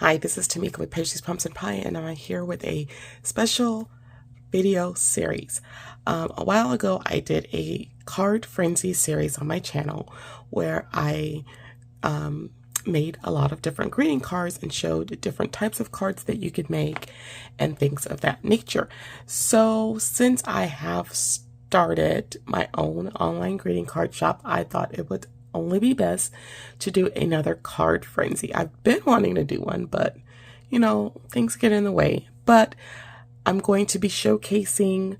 Hi, this is Tamika with Pastries, Pumps, and Pie, and I'm here with a special video series. A while ago, I did a card frenzy series on my channel where I made a lot of different greeting cards and showed different types of cards that you could make and things of that nature. So since I have started my own online greeting card shop, I thought it would only be best to do another card frenzy. I've been wanting to do one, but you know, things get in the way. But I'm going to be showcasing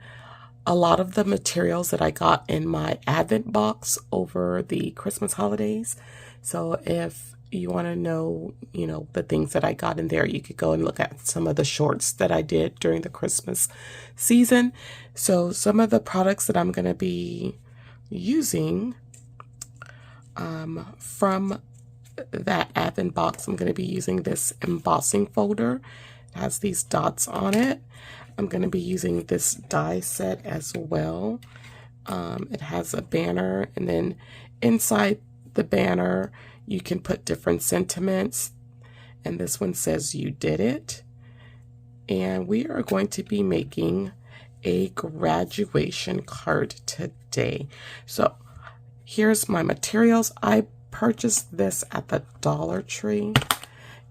a lot of the materials that I got in my Advent box over the Christmas holidays. So if you want to know, the things that I got in there, you could go and look at some of the shorts that I did during the Christmas season. So some of the products that I'm going to be using from that Advent box, I'm going to be using this embossing folder. It has these dots on it. I'm going to be using this die set as well. It has a banner, and then inside the banner you can put different sentiments, and this one says "You did it." And we are going to be making a graduation card today. So here's my materials. I purchased this at the Dollar Tree,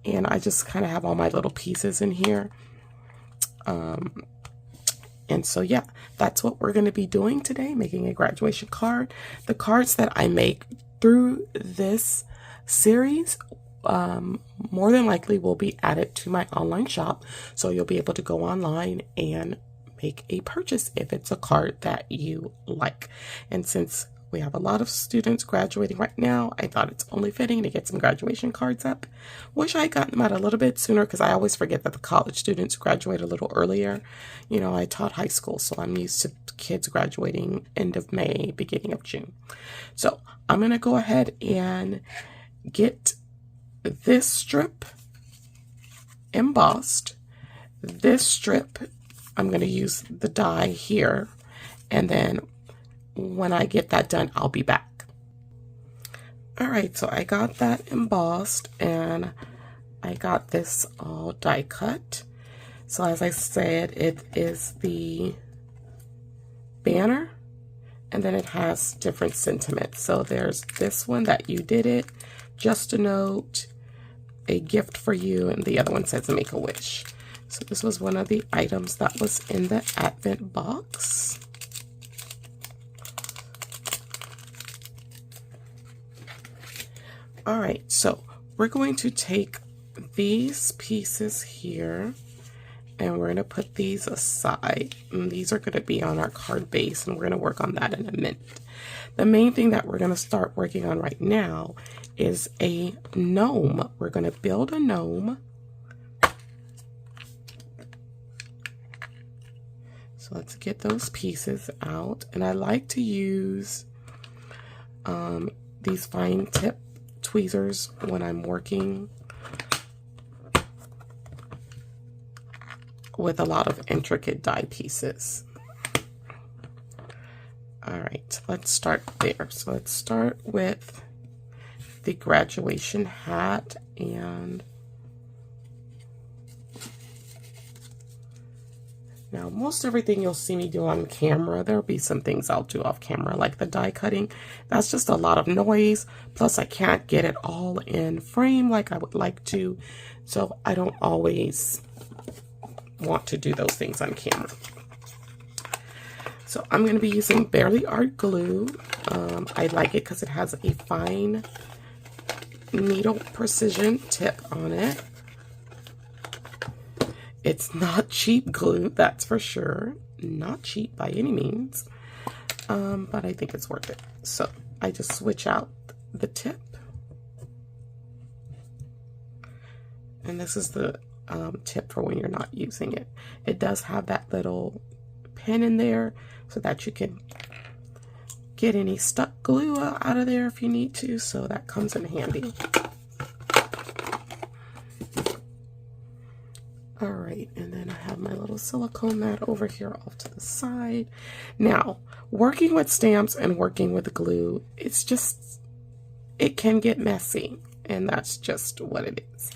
and I just kind of have all my little pieces in here. And so yeah, that's what we're going to be doing today, making a graduation card. The cards that I make through this series more than likely will be added to my online shop, so you'll be able to go online and make a purchase if it's a card that you like. And since we have a lot of students graduating right now, I thought it's only fitting to get some graduation cards up. Wish I had gotten them out a little bit sooner, because I always forget that the college students graduate a little earlier. I taught high school, so I'm used to kids graduating end of May, beginning of June. So I'm going to go ahead and get this strip embossed. This strip, I'm going to use the die here, and then when I get that done, I'll be back. Alright, so I got that embossed, and I got this all die cut. So as I said, it is the banner, and then it has different sentiments. So there's this one, that you did it, just a note, a gift for you, and the other one says make a wish. So this was one of the items that was in the Advent box. Alright, so we're going to take these pieces here, and we're going to put these aside. And these are going to be on our card base, and we're going to work on that in a minute. The main thing that we're going to start working on right now is a gnome. We're going to build a gnome. So let's get those pieces out. And I like to use these fine tip tweezers when I'm working with a lot of intricate die pieces. Alright, let's start there. So let's start with the graduation hat, and now most everything you'll see me do on camera. There'll be some things I'll do off camera, like the die cutting. That's just a lot of noise, plus I can't get it all in frame like I would like to, so I don't always want to do those things on camera. So I'm going to be using Bearly Art glue. I like it because it has a fine needle precision tip on it. It's not cheap glue, that's for sure. Not cheap by any means, but I think it's worth it. So I just switch out the tip, and this is the tip for when you're not using it. It does have that little pin in there so that you can get any stuck glue out of there if you need to, so that comes in handy. Alright, and then I have my little silicone mat over here off to the side. Now, working with stamps and working with glue, it can get messy, and that's just what it is.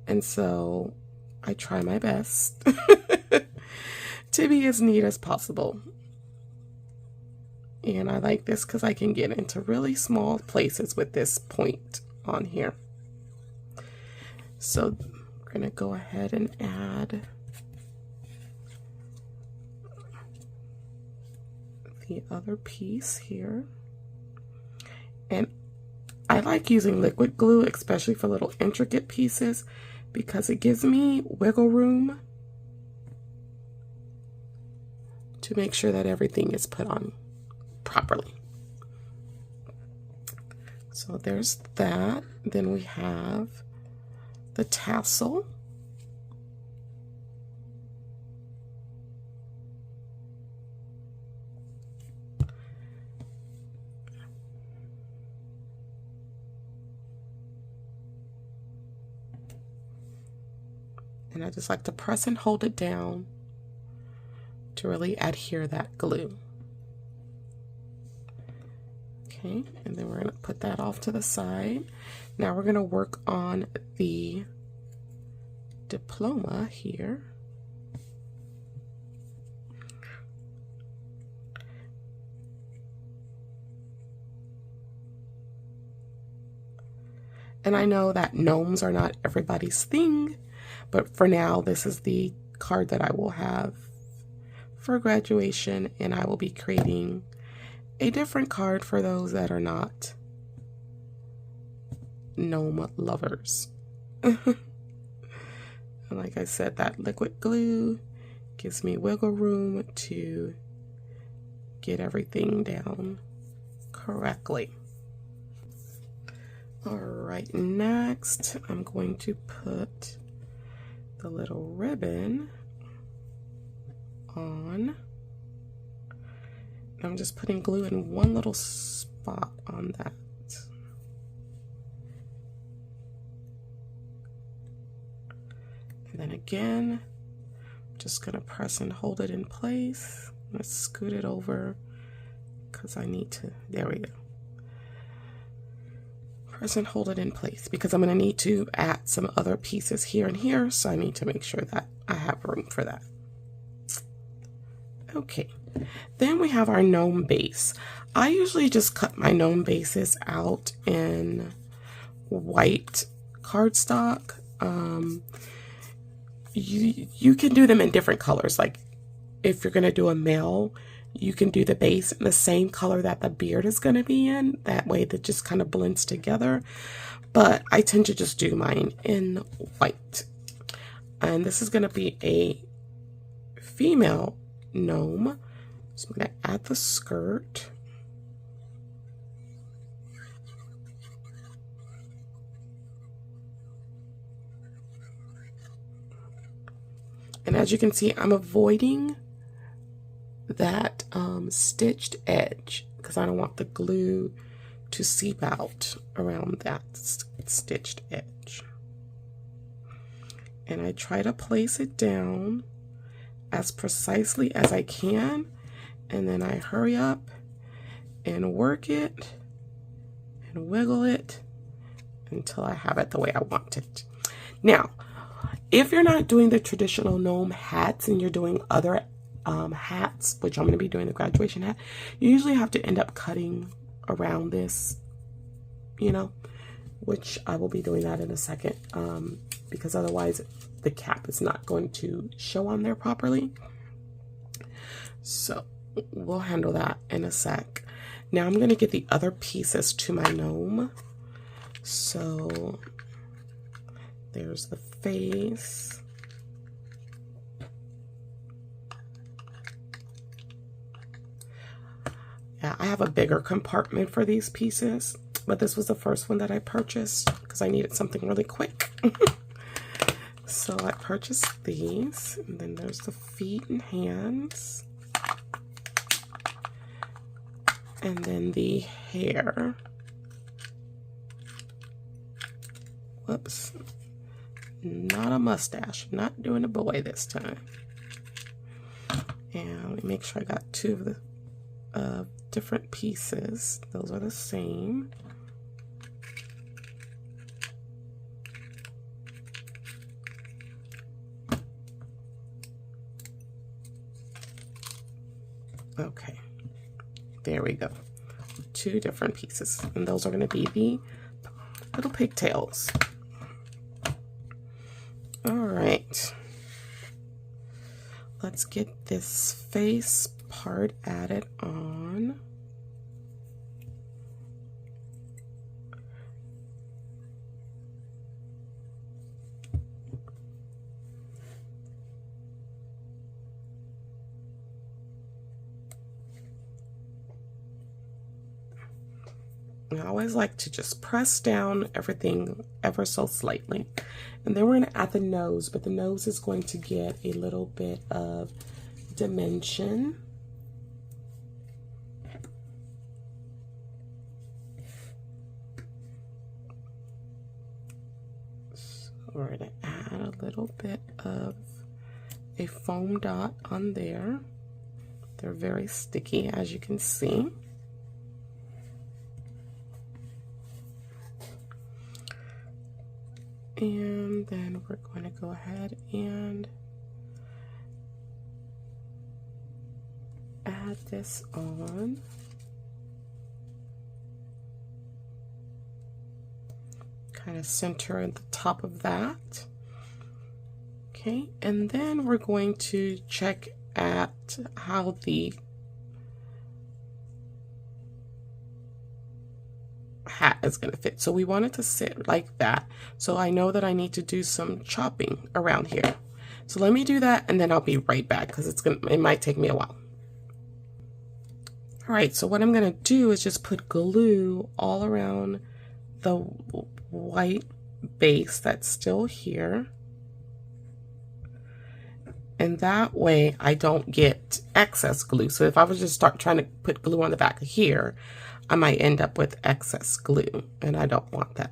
And so I try my best to be as neat as possible. And I like this because I can get into really small places with this point on here. So we're going to go ahead and add the other piece here. And I like using liquid glue, especially for little intricate pieces, because it gives me wiggle room to make sure that everything is put on properly. So there's that. Then we have the tassel. And I just like to press and hold it down to really adhere that glue. Okay, and then we're going to put that off to the side. Now we're going to work on the diploma here. And I know that gnomes are not everybody's thing, but for now, this is the card that I will have for graduation, and I will be creating a different card for those that are not gnome lovers. And like I said, that liquid glue gives me wiggle room to get everything down correctly. All right, next I'm going to put the little ribbon on. I'm just putting glue in one little spot on that. And then again, I'm just going to press and hold it in place. Let's scoot it over because I need to, there we go. Press and hold it in place because I'm going to need to add some other pieces here and here, so I need to make sure that I have room for that. Okay, then we have our gnome base. I usually just cut my gnome bases out in white cardstock. You can do them in different colors. Like if you're going to do a male, you can do the base in the same color that the beard is going to be in. That way that just kind of blends together. But I tend to just do mine in white. And this is going to be a female gnome. So I'm going to add the skirt. And as you can see, I'm avoiding that stitched edge because I don't want the glue to seep out around that stitched edge. And I try to place it down as precisely as I can, and then I hurry up and work it and wiggle it until I have it the way I want it. Now, if you're not doing the traditional gnome hats and you're doing other hats, which I'm going to be doing the graduation hat, you usually have to end up cutting around this, you know, which I will be doing that in a second, because otherwise the cap is not going to show on there properly. So we'll handle that in a sec. Now I'm going to get the other pieces to my gnome. So there's the face. Yeah, I have a bigger compartment for these pieces, but this was the first one that I purchased because I needed something really quick. So I purchased these, and then there's the feet and hands, and then the hair. Whoops, not a mustache, not doing a boy this time. And let me make sure I got two of the different pieces. Those are the same. Okay, there we go. 2 different pieces, and those are going to be the little pigtails. All right, let's get this face part added on. I always like to just press down everything ever so slightly. And then we're going to add the nose, but the nose is going to get a little bit of dimension. So we're going to add a little bit of a foam dot on there. They're very sticky, as you can see. And then we're going to go ahead and add this on. Kind of center at the top of that. Okay, and then we're going to check at how the hat is going to fit. So we want it to sit like that. So I know that I need to do some chopping around here. So let me do that, and then I'll be right back because it might take me a while. All right, so what I'm going to do is just put glue all around the white base that's still here. And that way I don't get excess glue. So if I was just start trying to put glue on the back of here, I might end up with excess glue, and I don't want that.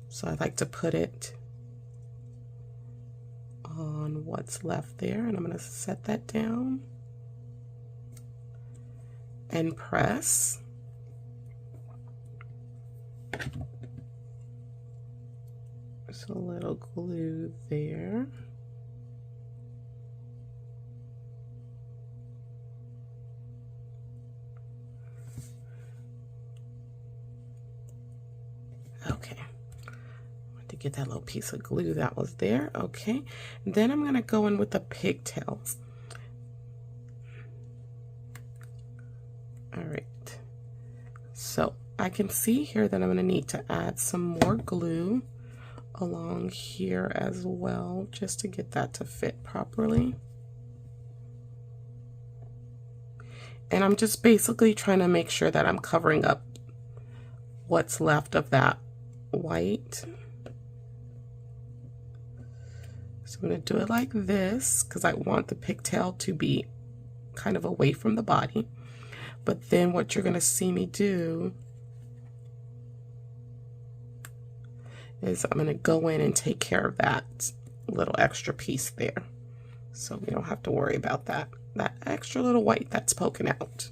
So I like to put it on what's left there, and I'm going to set that down and press. There's a little glue there. Okay, I want to get that little piece of glue that was there. Okay, then I'm going to go in with the pigtails. All right, so I can see here that I'm going to need to add some more glue along here as well, just to get that to fit properly. And I'm just basically trying to make sure that I'm covering up what's left of that white. So I'm going to do it like this because I want the pigtail to be kind of away from the body. But then what you're going to see me do is I'm going to go in and take care of that little extra piece there. So we don't have to worry about that extra little white that's poking out.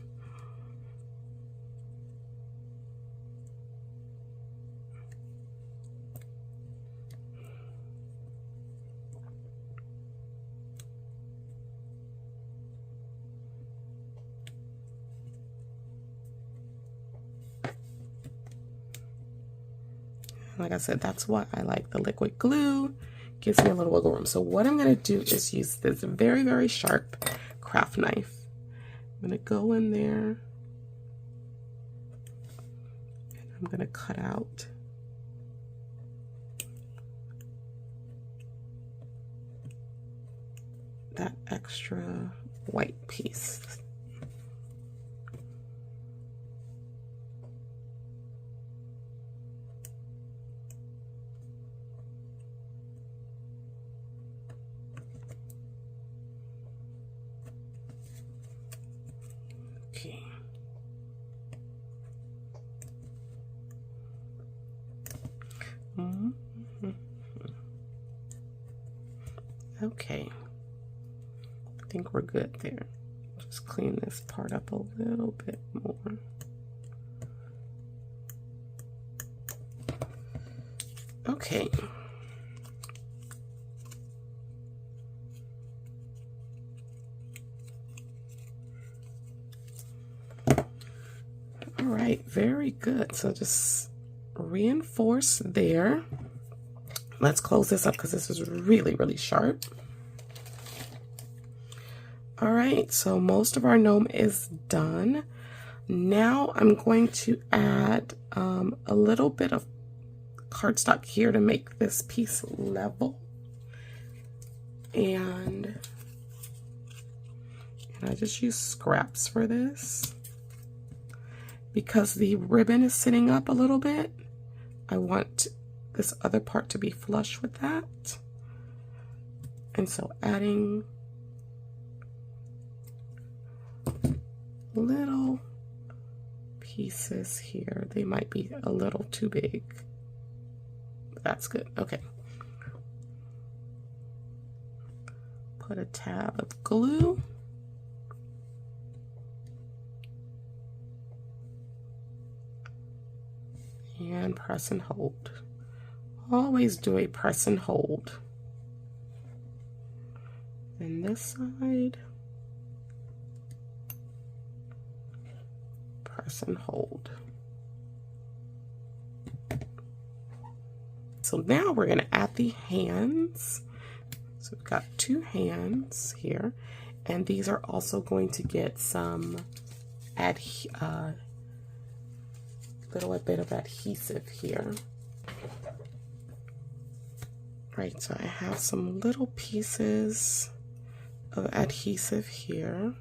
Like I said, that's why I like the liquid glue. Gives me a little wiggle room. So what I'm going to do is use this very, very sharp craft knife. I'm going to go in there and I'm going to cut out that extra white piece. Okay. Okay. I think we're good there. Just clean this part up a little bit more. Okay. very good. So just reinforce there. Let's close this up because this is really, really sharp. All right, so most of our gnome is done. Now I'm going to add a little bit of cardstock here to make this piece level. And I just use scraps for this. Because the ribbon is sitting up a little bit, I want this other part to be flush with that. And so adding little pieces here. They might be a little too big. But that's good. Okay. Put a tab of glue. And press and hold. Always do a press and hold. And this side, press and hold. So now we're going to add the hands. So we've got 2 hands here, and these are also going to get some little bit of adhesive here. Right, so I have some little pieces of adhesive here.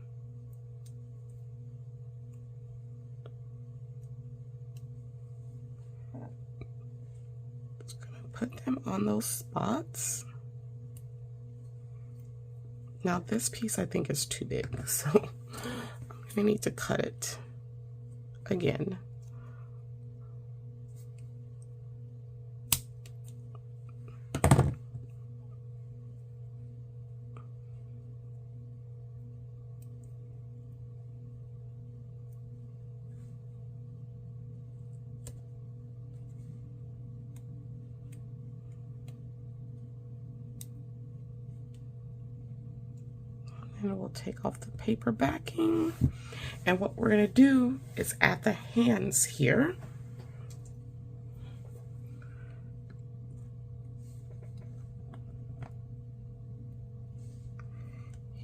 Just gonna put them on those spots. Now this piece I think is too big, so I'm gonna need to cut it again. And we'll take off the paper backing. And what we're going to do is add the hands here.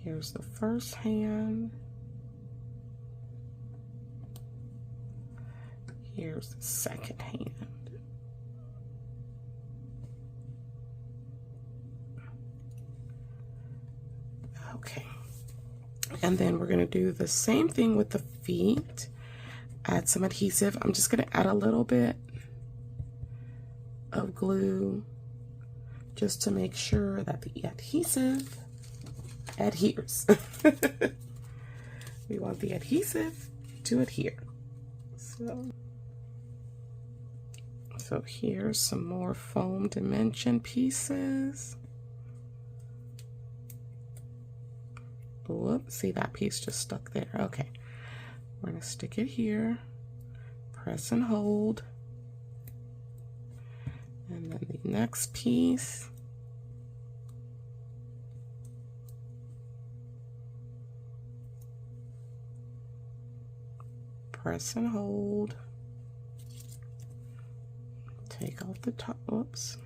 Here's the first hand. Here's the second hand. Okay. And then we're going to do the same thing with the feet. Add some adhesive. I'm just going to add a little bit of glue just to make sure that the adhesive adheres. We want the adhesive to adhere. So here's some more foam dimension pieces. Whoops, see that piece just stuck there. Okay, we're going to stick it here, press and hold, and then the next piece. Press and hold. Take off the top. Whoops.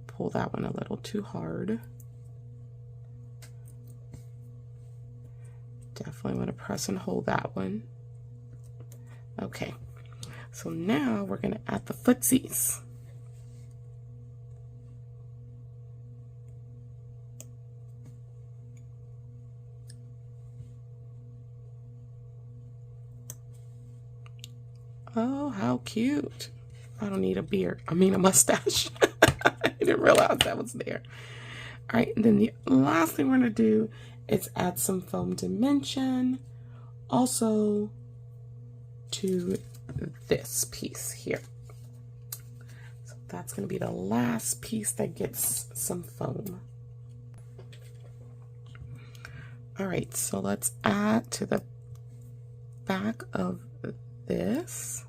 Pull that one a little too hard. Definitely want to press and hold that one. Okay, so now we're going to add the footsies. Oh, how cute. I don't need a beard. I mean a mustache. I didn't realize that was there. All right, and then the last thing we're going to do is add some foam dimension also to this piece here. So that's going to be the last piece that gets some foam. All right, so let's add to the back of this.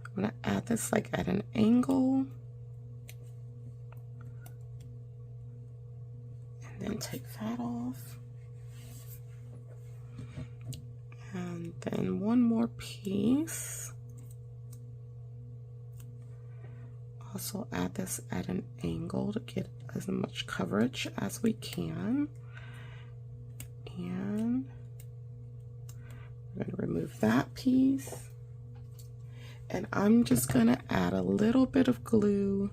I'm going to add this like at an angle. And then take that off. And then one more piece. Also add this at an angle to get as much coverage as we can. And we're going to remove that piece. And I'm just going to add a little bit of glue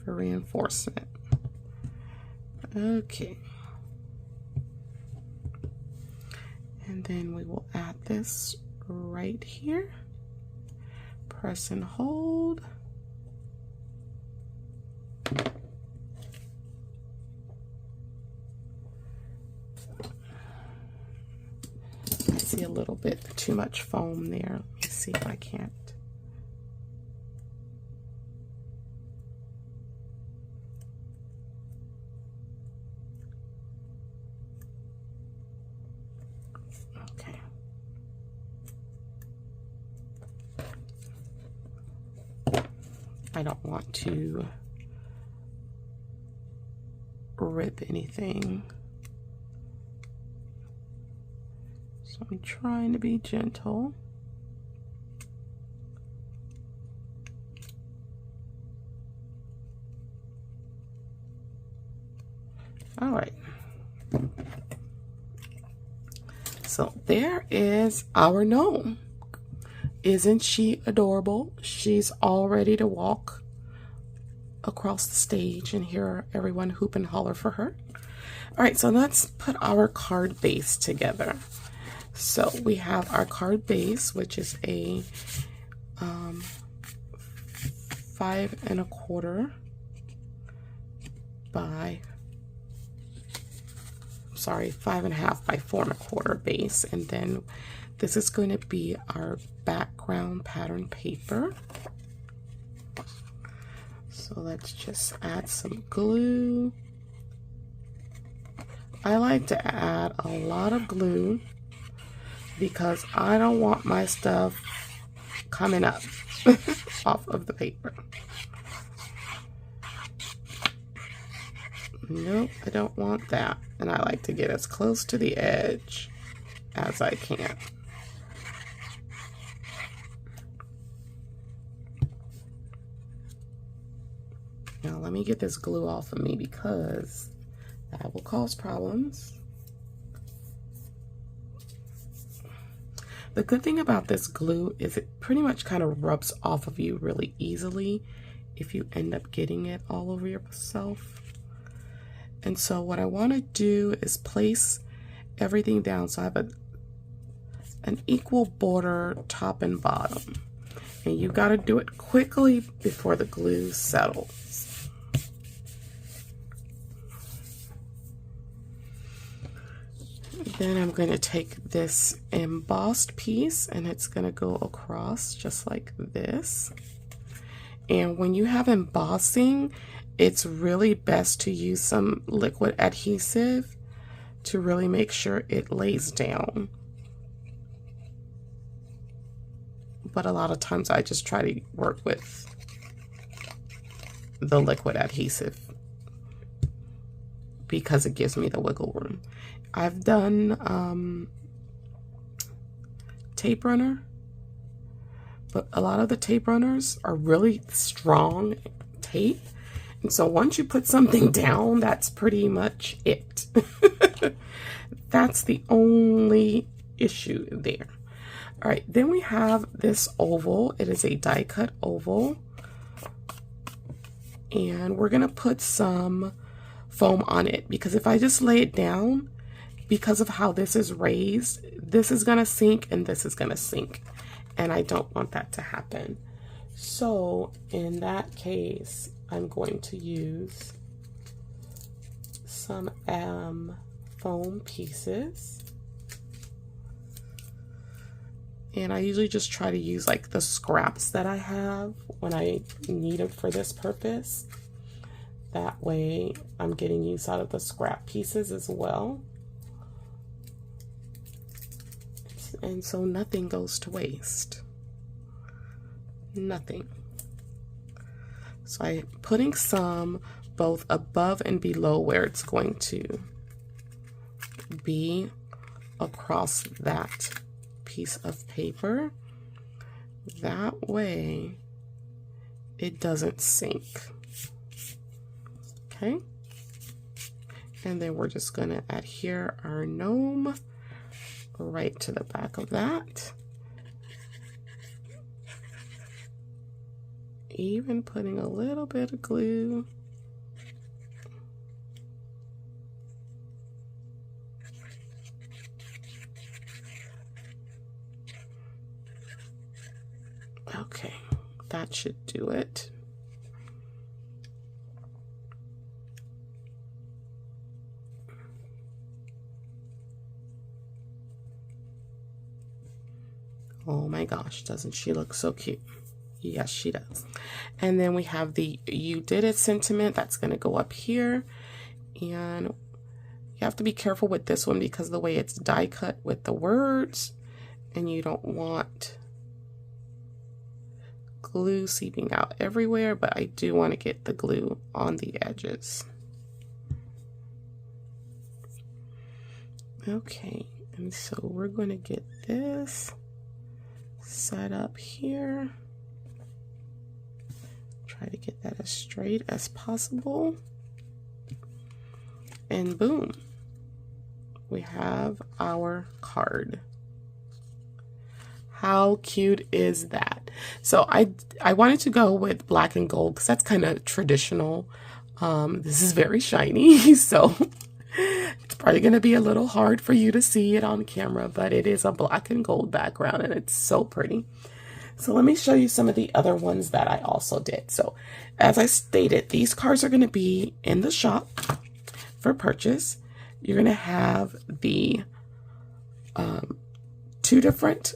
for reinforcement. Okay. And then we will add this right here. Press and hold. I see a little bit too much foam there. Let me see if I can't. Okay. I don't want to rip anything. So I'm trying to be gentle. All right. So there is our gnome. Isn't she adorable? She's all ready to walk across the stage and hear everyone hoop and holler for her. All right, so let's put our card base together. So we have our card base, which is a 5 1/4 by 5.5 by 4 1/4 base, and then this is going to be our background pattern paper. So let's just add some glue. I like to add a lot of glue because I don't want my stuff coming up off of the paper. Nope, I don't want that. And I like to get as close to the edge as I can. Now let me get this glue off of me because that will cause problems. The good thing about this glue is it pretty much kind of rubs off of you really easily if you end up getting it all over yourself. And so what I want to do is place everything down so I have an equal border top and bottom. And you got to do it quickly before the glue settles. Then I'm going to take this embossed piece and it's going to go across just like this. And when you have embossing, it's really best to use some liquid adhesive to really make sure it lays down. But a lot of times I just try to work with the liquid adhesive because it gives me the wiggle room. I've done tape runner, but a lot of the tape runners are really strong tape. And so once you put something down, that's pretty much it. That's the only issue there. All right, then we have this oval. It is a die cut oval. And we're gonna put some foam on it because if I just lay it down, because of how this is raised, this is gonna sink and this is gonna sink. And I don't want that to happen. So in that case, I'm going to use some foam pieces. And I usually just try to use like the scraps that I have when I need it for this purpose. That way I'm getting use out of the scrap pieces as well. And so nothing goes to waste. Nothing. So I'm putting some both above and below where it's going to be across that piece of paper. That way it doesn't sink. Okay. And then we're just going to adhere our gnome right to the back of that. Even putting a little bit of glue. Okay, that should do it. Oh my gosh, doesn't she look so cute? Yes, she does. And then we have the "You Did It" sentiment. That's going to go up here. And you have to be careful with this one because of the way it's die cut with the words. And you don't want glue seeping out everywhere, but I do want to get the glue on the edges. Okay, and so we're going to get this set up here. Try to get that as straight as possible. And boom, we have our card. How cute is that? So I wanted to go with black and gold because that's kind of traditional. This is very shiny, so it's probably going to be a little hard for you to see it on camera, but it is a black and gold background and it's so pretty. So let me show you some of the other ones that I also did. So as I stated, these cards are going to be in the shop for purchase. You're going to have the 2 different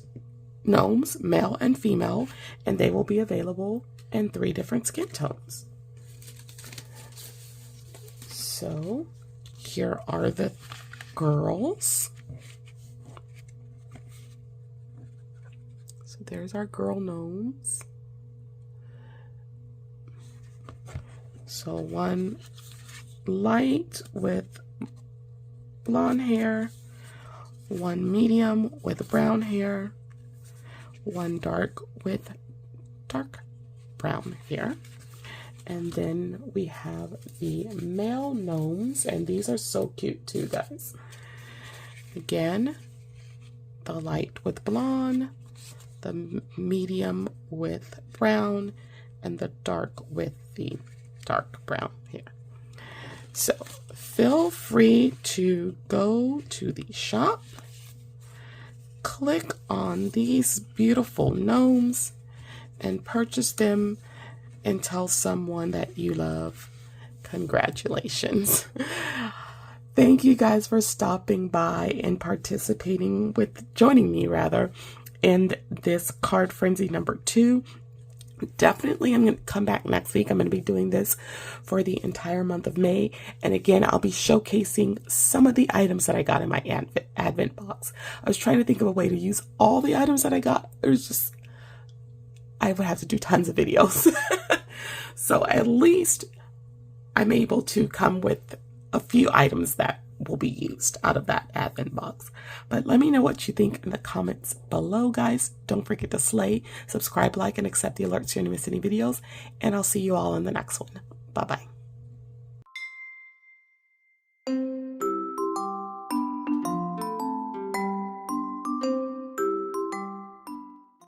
gnomes, male and female, and they will be available in 3 different skin tones. So here are the girls. So there's our girl gnomes. So one light with blonde hair, one medium with brown hair, one dark with dark brown hair. And then we have the male gnomes, and these are so cute too, guys. Again, the light with blonde, the medium with brown, and the dark with the dark brown hair. So feel free to go to the shop, click on these beautiful gnomes, and purchase them and tell someone that you love, congratulations. Thank you guys for stopping by and joining me rather, in this Card Frenzy number 2. Definitely, I'm going to come back next week. I'm going to be doing this for the entire month of May. And again, I'll be showcasing some of the items that I got in my advent box. I was trying to think of a way to use all the items that I got. I would have to do tons of videos. So at least I'm able to come with a few items that will be used out of that advent box. But let me know what you think in the comments below, guys. Don't forget to slay, subscribe, like, and accept the alerts so you don't miss any videos. And I'll see you all in the next one. Bye-bye.